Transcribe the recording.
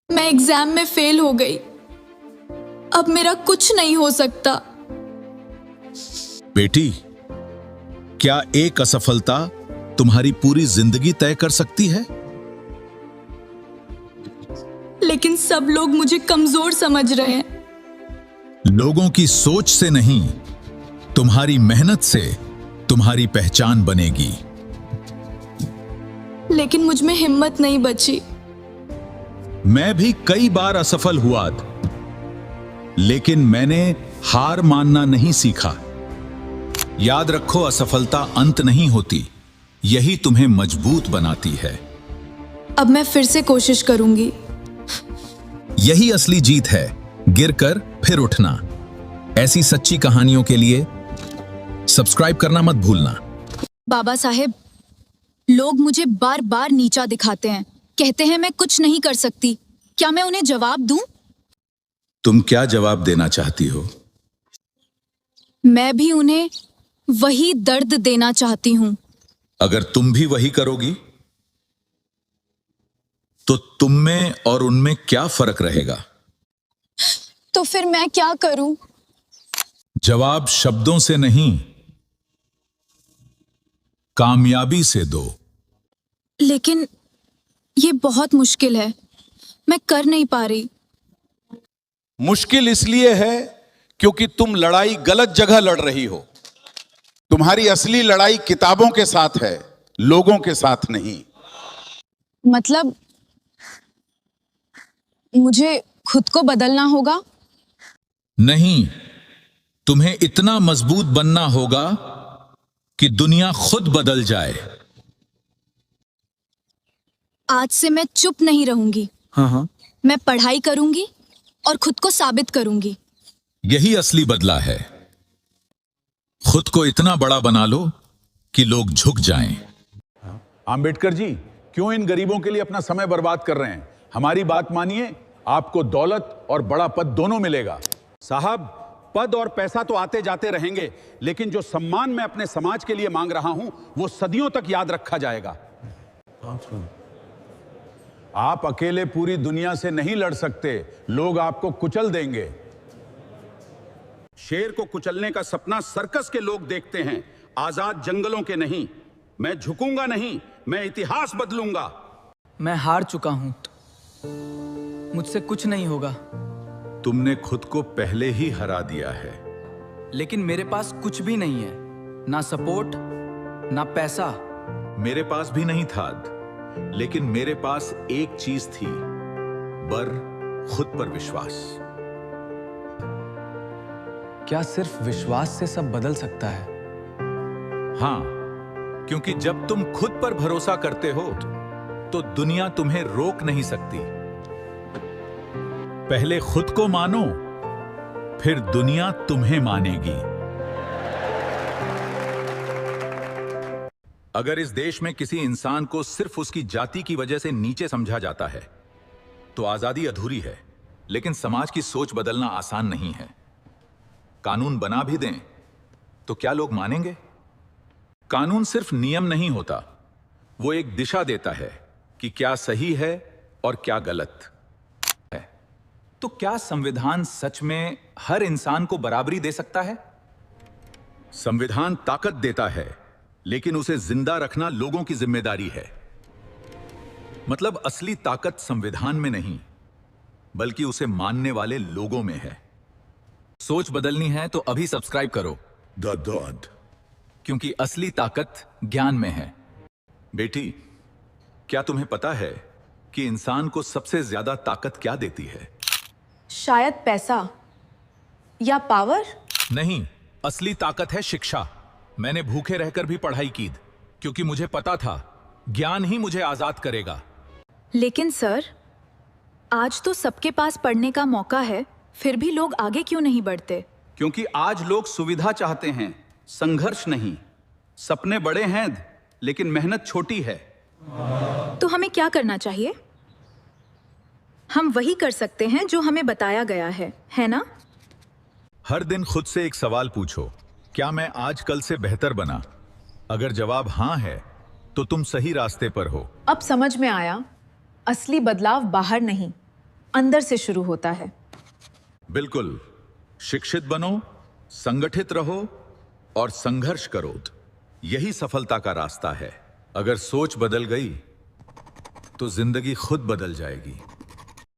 मैं एग्जाम में फेल हो गई। अब मेरा कुछ नहीं हो सकता। बेटी, क्या एक असफलता तुम्हारी पूरी जिंदगी तय कर सकती है? लेकिन सब लोग मुझे कमजोर समझ रहे हैं। लोगों की सोच से नहीं, तुम्हारी मेहनत से तुम्हारी पहचान बनेगी। लेकिन मुझ में हिम्मत नहीं बची। मैं भी कई बार असफल हुआ, लेकिन मैंने हार मानना नहीं सीखा। याद रखो, असफलता अंत नहीं होती, यही तुम्हें मजबूत बनाती है। अब मैं फिर से कोशिश करूंगी। यही असली जीत है, गिरकर फिर उठना। ऐसी सच्ची कहानियों के लिए सब्सक्राइब करना मत भूलना। बाबा साहेब, लोग मुझे बार बार नीचा दिखाते हैं, कहते हैं मैं कुछ नहीं कर सकती। क्या मैं उन्हें जवाब दूं? तुम क्या जवाब देना चाहती हो? मैं भी उन्हें वही दर्द देना चाहती हूं। अगर तुम भी वही करोगी तो तुम में और उनमें क्या फर्क रहेगा? तो फिर मैं क्या करूं? जवाब शब्दों से नहीं, कामयाबी से दो। लेकिन ये बहुत मुश्किल है, मैं कर नहीं पा रही। मुश्किल इसलिए है क्योंकि तुम लड़ाई गलत जगह लड़ रही हो। तुम्हारी असली लड़ाई किताबों के साथ है, लोगों के साथ नहीं। मतलब मुझे खुद को बदलना होगा? नहीं, तुम्हें इतना मजबूत बनना होगा कि दुनिया खुद बदल जाए। आज से मैं चुप नहीं रहूंगी। हाँ, मैं पढ़ाई करूंगी और खुद को साबित करूंगी। यही असली बदला है। खुद को इतना बड़ा बना लो कि लोग झुक जाएं। आम्बेडकर जी, क्यों इन गरीबों के लिए अपना समय बर्बाद कर रहे हैं? हमारी बात मानिए, आपको दौलत और बड़ा पद दोनों मिलेगा। साहब, पद और पैसा तो आते जाते रहेंगे, लेकिन जो सम्मान मैं अपने समाज के लिए मांग रहा हूं वो सदियों तक याद रखा जाएगा। आप अकेले पूरी दुनिया से नहीं लड़ सकते, लोग आपको कुचल देंगे। शेर को कुचलने का सपना सर्कस के लोग देखते हैं, आजाद जंगलों के नहीं। मैं झुकूंगा नहीं, मैं इतिहास बदलूंगा। मैं हार चुका हूं, मुझसे कुछ नहीं होगा। तुमने खुद को पहले ही हरा दिया है। लेकिन मेरे पास कुछ भी नहीं है, ना सपोर्ट, ना पैसा। मेरे पास भी नहीं था, लेकिन मेरे पास एक चीज थी, खुद पर विश्वास। क्या सिर्फ विश्वास से सब बदल सकता है? हां, क्योंकि जब तुम खुद पर भरोसा करते हो तो दुनिया तुम्हें रोक नहीं सकती। पहले खुद को मानो, फिर दुनिया तुम्हें मानेगी। अगर इस देश में किसी इंसान को सिर्फ उसकी जाति की वजह से नीचे समझा जाता है तो आजादी अधूरी है। लेकिन समाज की सोच बदलना आसान नहीं है। कानून बना भी दें तो क्या लोग मानेंगे? कानून सिर्फ नियम नहीं होता, वो एक दिशा देता है कि क्या सही है और क्या गलत है। तो क्या संविधान सच में हर इंसान को बराबरी दे सकता है? संविधान ताकत देता है, लेकिन उसे जिंदा रखना लोगों की जिम्मेदारी है। मतलब असली ताकत संविधान में नहीं, बल्कि उसे मानने वाले लोगों में है। सोच बदलनी है तो अभी सब्सक्राइब करो, द डॉट, क्योंकि असली ताकत ज्ञान में है। बेटी, क्या तुम्हें पता है कि इंसान को सबसे ज्यादा ताकत क्या देती है? शायद पैसा या पावर? नहीं, असली ताकत है शिक्षा। मैंने भूखे रहकर भी पढ़ाई की, क्योंकि मुझे पता था ज्ञान ही मुझे आजाद करेगा। लेकिन सर, आज तो सबके पास पढ़ने का मौका है, फिर भी लोग आगे क्यों नहीं बढ़ते? क्योंकि आज लोग सुविधा चाहते हैं, संघर्ष नहीं। सपने बड़े हैं लेकिन मेहनत छोटी है। तो हमें क्या करना चाहिए? हम वही कर सकते हैं जो हमें बताया गया है ना? हर दिन खुद से एक सवाल पूछो, क्या मैं आज कल से बेहतर बना? अगर जवाब हां है तो तुम सही रास्ते पर हो। अब समझ में आया, असली बदलाव बाहर नहीं, अंदर से शुरू होता है। बिल्कुल। शिक्षित बनो, संगठित रहो और संघर्ष करो। यही सफलता का रास्ता है। अगर सोच बदल गई तो जिंदगी खुद बदल जाएगी।